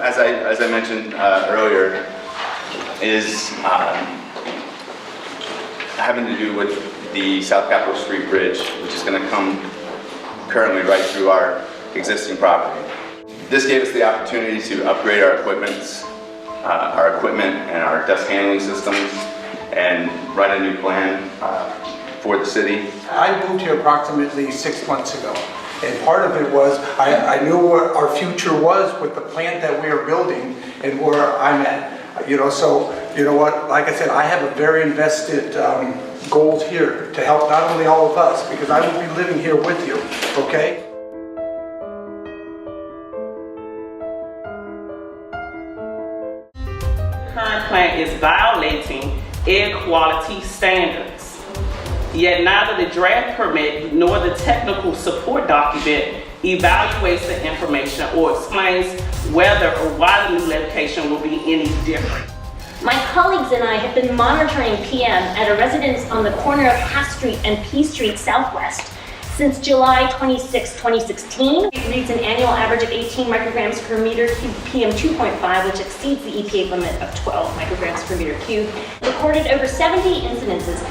as I mentioned earlier, is having to do with the South Capitol Street Bridge, which is going to come currently right through our existing property. This gave us the opportunity to upgrade our equipment and our dust handling systems and write a new plan for the city. I moved here approximately 6 months ago, and part of it was I knew what our future was with the plant that we are building and where I'm at. So you know what, like I said, I have a very invested goals here to help not only all of us, because I will be living here with you, okay? Current plan is violating air quality standards. Yet neither the draft permit nor the technical support document evaluates the information or explains whether or why the new location will be any different. My colleagues and I have been monitoring PM at a residence on the corner of Half Street and P Street Southwest since July 26, 2016. It reads an annual average of 18 micrograms per meter cubed PM 2.5, which exceeds the EPA limit of 12 micrograms per meter cubed. Recorded over 70 incidents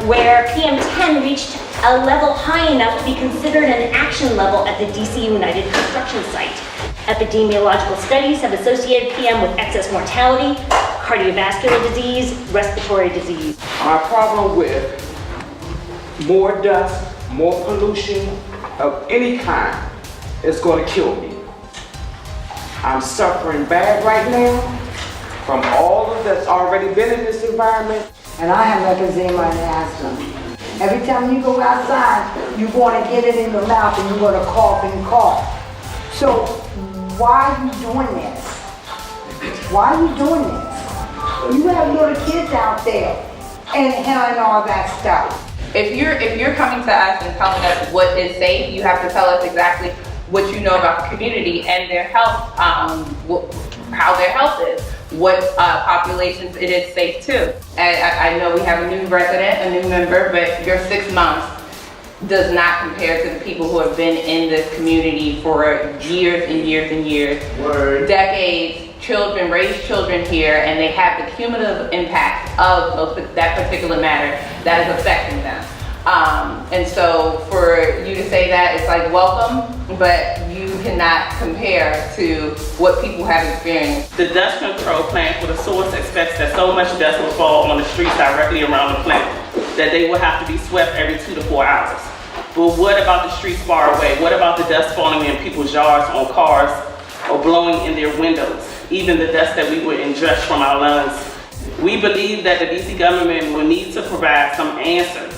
where PM 10 reached a level high enough to be considered an action level at the DC United construction site. Epidemiological studies have associated PM with excess mortality, cardiovascular disease, respiratory disease. Our problem with more dust, more pollution of any kind is going to kill me. I'm suffering bad right now from all of that's already been in this environment. And I have emphysema and asthma. Every time you go outside, you're going to get it in your mouth and you're going to cough and cough. So why are you doing this? Why are you doing this? You have little kids out there and all that stuff. If you're coming to us and telling us what is safe, you have to tell us exactly what you know about the community and their health, how their health is, what populations it is safe to. And I know we have a new resident, a new member, but your 6 months does not compare to the people who have been in this community for years and years and years, decades. Children, raise children here, and they have the cumulative impact of that particular matter that is affecting them. And so for you to say that, it's like welcome, but you cannot compare to what people have experienced. The dust control plan for the source expects that so much dust will fall on the streets directly around the plant that they will have to be swept every 2 to 4 hours. But what about the streets far away? What about the dust falling in people's yards, on cars, or blowing in their windows? Even the dust that we would ingest from our lungs. We believe that the DC government will need to provide some answers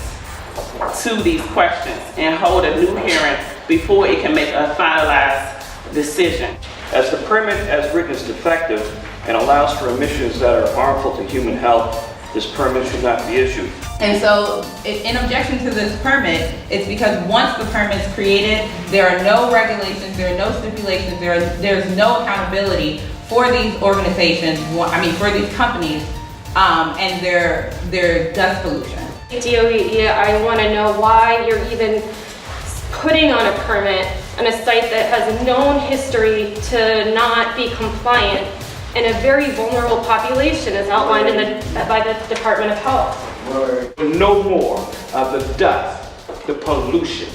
to these questions and hold a new hearing before it can make a finalized decision. As the permit as written is defective and allows for emissions that are harmful to human health, this permit should not be issued. And so in objection to this permit, it's because once the permit's created, there are no regulations, there are no stipulations, there's no accountability for these organizations, for these companies, and their dust pollution. DOE, I want to know why you're even putting on a permit on a site that has known history to not be compliant and a very vulnerable population as outlined by the Department of Health. No more of the dust, the pollution,